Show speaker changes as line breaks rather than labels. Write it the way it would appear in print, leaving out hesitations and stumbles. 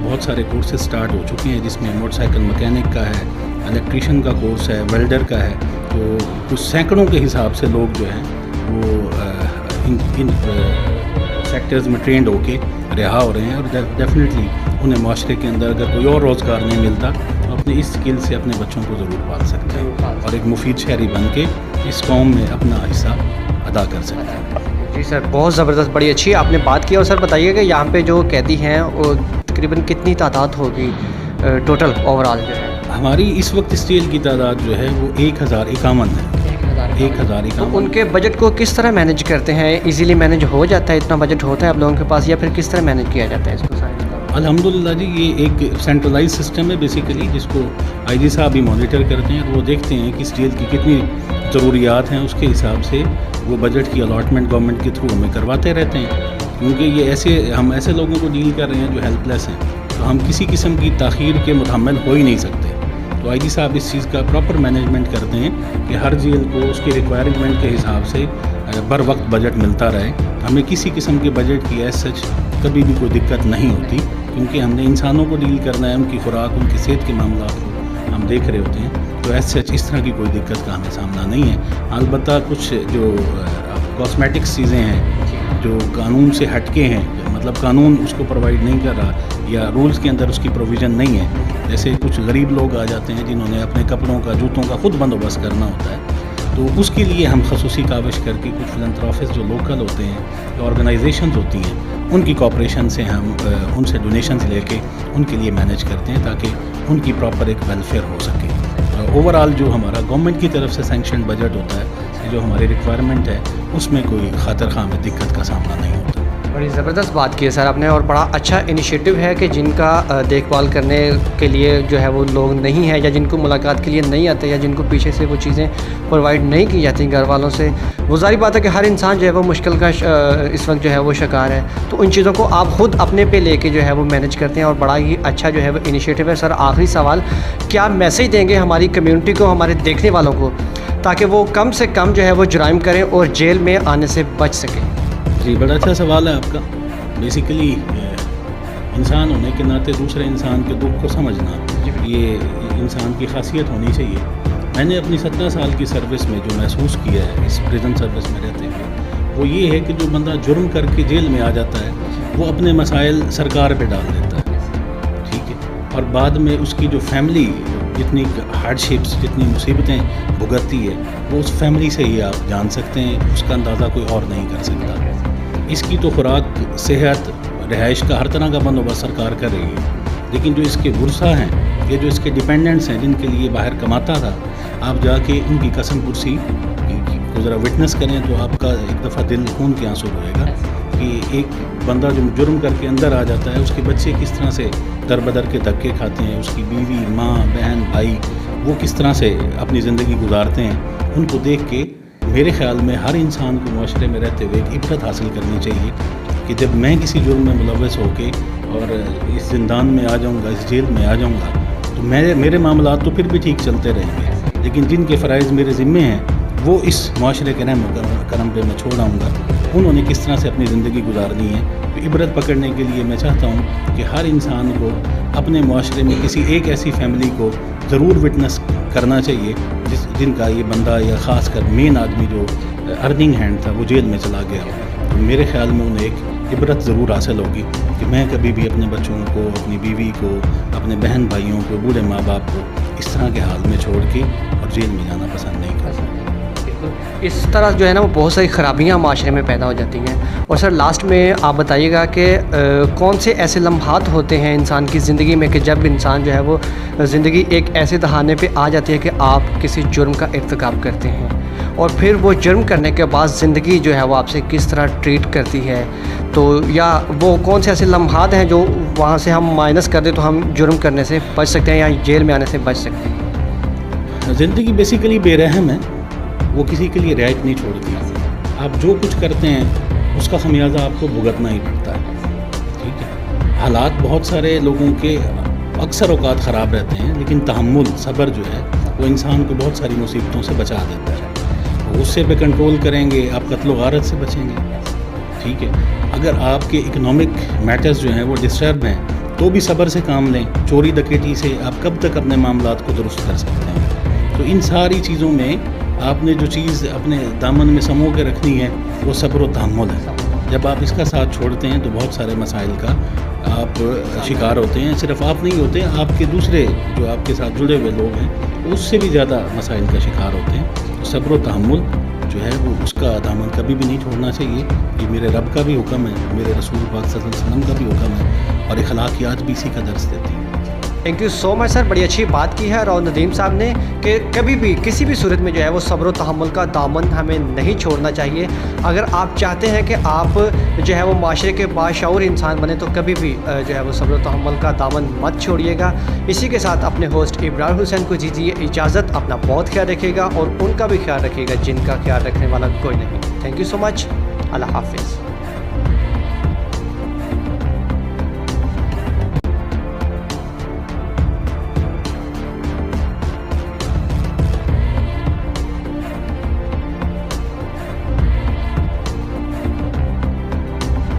بہت سارے courses start ہو چکے ہیں، جس میں موٹر سائیکل مکینک کا ہے، الیکٹریشین کا کورس ہے، ویلڈر کا ہے. تو کچھ سینکڑوں کے حساب سے لوگ جو ہیں وہ ان سیکٹرز میں ٹرینڈ ہو کے رہا ہو رہے ہیں، اور ڈیفینیٹلی انہیں معاشرے کے اندر اگر کوئی اور روزگار نہیں ملتا تو اپنے اس اسکل سے اپنے بچوں کو ضرور پال سکتے ہیں اور ایک مفید شہری بن کے اس قوم میں اپنا حصہ ادا کر سکتے ہیں.
جی سر، بہت زبردست، بڑی اچھی آپ نے بات کی. اور سر بتائیے کہ یہاں پہ جو قیدی ہیں وہ تقریباً کتنی تعداد ہوگی ٹوٹل اوور آل جو ہے؟
ہماری اس وقت اس جیل کی تعداد جو ہے وہ 1051 ہے. 1051.
تو ان کے بجٹ کو کس طرح مینیج کرتے ہیں؟ ایزیلی مینیج ہو جاتا ہے؟ اتنا بجٹ ہوتا ہے آپ لوگوں کے پاس، یا پھر کس طرح مینیج کیا جاتا ہے اس کو سارے؟
الحمدللہ جی، یہ ایک سینٹرلائز سسٹم ہے بیسیکلی، جس کو آئی جی صاحب بھی مانیٹر کرتے ہیں، اور وہ دیکھتے ہیں کہ اس جیل کی کتنی ضروریات ہیں، اس کے حساب سے وہ بجٹ کی الاٹمنٹ گورنمنٹ کے تھرو ہمیں کرواتے رہتے ہیں. کیونکہ یہ ہم ایسے لوگوں کو ڈیل کر رہے ہیں جو ہیلپ لیس ہیں، تو ہم کسی قسم کی تاخیر کے متحمل ہو ہی نہیں سکتے. تو آئی جی صاحب اس چیز کا پراپر مینجمنٹ کرتے ہیں کہ ہر جیل کو اس کی ریکوائرمنٹ کے حساب سے بر وقت بجٹ ملتا رہے. ہمیں کسی قسم کے بجٹ کی ایز سچ کبھی بھی کوئی دقت نہیں ہوتی، کیونکہ ہم نے انسانوں کو ڈیل کرنا ہے، ان کی خوراک، ان کی صحت کے معاملات کو ہم دیکھ رہے ہوتے ہیں. تو ایز سچ اس طرح کی کوئی دقت کا ہمیں سامنا نہیں ہے. البتہ کچھ جو کاسمیٹکس چیزیں ہیں جو قانون سے ہٹ کے ہیں، مطلب قانون اس کو پرووائڈ نہیں کر رہا یا رولز کے اندر اس کی پروویژن نہیں ہے، جیسے کچھ غریب لوگ آ جاتے ہیں جنہوں نے اپنے کپڑوں کا، جوتوں کا خود بندوبست کرنا ہوتا ہے، تو اس کے لیے ہم خصوصی کاوش کر کے کچھ فلنتھراپسٹ جو لوکل ہوتے ہیں یا آرگنائزیشنز ہوتی ہیں، ان کی کوآپریشن سے ہم ان سے ڈونیشنز لے کے ان کے لیے مینیج کرتے ہیں تاکہ ان کی پراپر ایک ویلفیئر ہو سکے. اوور آل جو ہمارا گورنمنٹ کی طرف سے سینکشن بجٹ ہوتا ہے، جو ہماری ریکوائرمنٹ ہے، اس میں کوئی خاطر خواہ میں دقت کا سامنا نہیں ہوتا.
بڑی زبردست بات کی ہے سر آپ نے، اور بڑا اچھا انیشیٹو ہے کہ جن کا دیکھ بھال کرنے کے لیے جو ہے وہ لوگ نہیں ہیں، یا جن کو ملاقات کے لیے نہیں آتے، یا جن کو پیچھے سے وہ چیزیں پرووائڈ نہیں کی جاتی گھر والوں سے. وہ ظاہری بات ہے کہ ہر انسان جو ہے وہ مشکل کا اس وقت جو ہے وہ شکار ہے، تو ان چیزوں کو آپ خود اپنے پہ لے کے جو ہے وہ مینیج کرتے ہیں، اور بڑا ہی اچھا جو ہے وہ انیشیٹو ہے. سر آخری سوال، کیا میسیج دیں گے ہماری کمیونٹی کو، ہمارے دیکھنے والوں کو، تاکہ وہ کم سے کم جو ہے وہ جرائم کریں اور جیل میں آنے سے بچ سکیں؟
جی، بڑا اچھا سوال ہے آپ کا. بیسیکلی انسان ہونے کے ناطے دوسرے انسان کے دکھ کو سمجھنا یہ انسان کی خاصیت ہونی چاہیے. میں نے اپنی 17 سال کی سروس میں جو محسوس کیا ہے اس پریزن سروس میں رہتے ہوئے، وہ یہ ہے کہ جو بندہ جرم کر کے جیل میں آ جاتا ہے وہ اپنے مسائل سرکار پہ ڈال دیتا ہے، ٹھیک ہے، اور بعد میں اس کی جو فیملی جتنی ہارڈ شپس، جتنی مصیبتیں بھگتتی ہے، وہ اس فیملی سے ہی آپ جان سکتے ہیں. اس کا اندازہ کوئی اور نہیں کر سکتا. اس کی تو خوراک، صحت، رہائش کا ہر طرح کا بندوبست سرکار کر رہی ہے، لیکن جو اس کے ورثہ ہیں، یہ جو اس کے ڈیپینڈنٹس ہیں جن کے لیے باہر کماتا تھا، آپ جا کے ان کی قسم پرسی کو ذرا وٹنس کریں تو آپ کا ایک دفعہ دل خون کے آنسو ہوئے گا کہ ایک بندہ جو جرم کر کے اندر آ جاتا ہے، اس کے بچے کس طرح سے در بدر کے دھکے کھاتے ہیں، اس کی بیوی، ماں، بہن، بھائی، وہ کس طرح سے اپنی زندگی گزارتے ہیں. ان کو دیکھ کے میرے خیال میں ہر انسان کو معاشرے میں رہتے ہوئے ایک عبرت حاصل کرنی چاہیے کہ جب میں کسی جرم میں ملوث ہو کے اور اس زندان میں آ جاؤں گا، اس جیل میں آ جاؤں گا، تو میرے معاملات تو پھر بھی ٹھیک چلتے رہیں گے، لیکن جن کے فرائض میرے ذمے ہیں وہ اس معاشرے کے رحم و کرم پہ میں چھوڑ آؤں گا. انہوں نے کس طرح سے اپنی زندگی گزارنی ہے. تو عبرت پکڑنے کے لیے میں چاہتا ہوں کہ ہر انسان کو اپنے معاشرے میں کسی ایک ایسی فیملی کو ضرور وٹنس کرنا چاہیے جن کا یہ بندہ یا خاص کر مین آدمی جو ارننگ ہینڈ تھا وہ جیل میں چلا گیا. تو میرے خیال میں انہیں ایک عبرت ضرور حاصل ہوگی کہ میں کبھی بھی اپنے بچوں کو، اپنی بیوی کو، اپنے بہن بھائیوں کو، بوڑھے ماں باپ کو اس طرح کے حال میں چھوڑ کے اور جیل میں جانا پسند نہیں کرتا.
اس طرح جو ہے نا وہ بہت ساری خرابیاں معاشرے میں پیدا ہو جاتی ہیں. اور سر لاسٹ میں آپ بتائیے گا کہ کون سے ایسے لمحات ہوتے ہیں انسان کی زندگی میں کہ جب انسان جو ہے وہ زندگی ایک ایسے دہانے پہ آ جاتی ہے کہ آپ کسی جرم کا ارتکاب کرتے ہیں، اور پھر وہ جرم کرنے کے بعد زندگی جو ہے وہ آپ سے کس طرح ٹریٹ کرتی ہے، تو یا وہ کون سے ایسے لمحات ہیں جو وہاں سے ہم مائنس کر دیں تو ہم جرم کرنے سے بچ سکتے ہیں یا جیل میں آنے سے بچ سکتے ہیں؟
زندگی بیسیکلی بے رحم ہے، وہ کسی کے لیے رعایت نہیں چھوڑتی. آپ جو کچھ کرتے ہیں اس کا خمیازہ آپ کو بھگتنا ہی پڑتا ہے، ٹھیک ہے. حالات بہت سارے لوگوں کے اکثر اوقات خراب رہتے ہیں، لیکن تحمل، صبر جو ہے وہ انسان کو بہت ساری مصیبتوں سے بچا دیتا ہے. غصے پہ کنٹرول کریں گے آپ قتل و غارت سے بچیں گے، ٹھیک ہے. اگر آپ کے اکنامک میٹرز جو ہیں وہ ڈسٹرب ہیں تو بھی صبر سے کام لیں. چوری ڈکیٹی سے آپ کب تک اپنے معاملات کو درست کر سکتے ہیں؟ تو ان ساری چیزوں میں آپ نے جو چیز اپنے دامن میں سمو کے رکھنی ہے وہ صبر و تحمل ہے. جب آپ اس کا ساتھ چھوڑتے ہیں تو بہت سارے مسائل کا آپ شکار ہوتے ہیں. صرف آپ نہیں ہوتے، آپ کے دوسرے جو آپ کے ساتھ جڑے ہوئے لوگ ہیں اس سے بھی زیادہ مسائل کا شکار ہوتے ہیں. صبر و تحمل جو ہے وہ اس کا دامن کبھی بھی نہیں چھوڑنا چاہیے. یہ میرے رب کا بھی حکم ہے، میرے رسول پاک صلی اللہ علیہ وسلم کا بھی حکم ہے، اور اخلاقیات بھی اسی کا درس دیتی ہیں.
تھینک یو سو مچ سر، بڑی اچھی بات کی ہے راؤ ندیم صاحب نے کہ کبھی بھی کسی بھی صورت میں جو ہے وہ صبر و تحمل کا دامن ہمیں نہیں چھوڑنا چاہیے. اگر آپ چاہتے ہیں کہ آپ جو ہے وہ معاشرے کے باشعور انسان بنے تو کبھی بھی جو ہے وہ صبر و تحمل کا دامن مت چھوڑیے گا. اسی کے ساتھ اپنے ہوسٹ ابرار حسین کو دیجیے اجازت. اپنا بہت خیال رکھیے گا اور ان کا بھی خیال رکھیے گا جن کا خیال رکھنے والا کوئی نہیں. تھینک یو سو مچ. اللہ حافظ.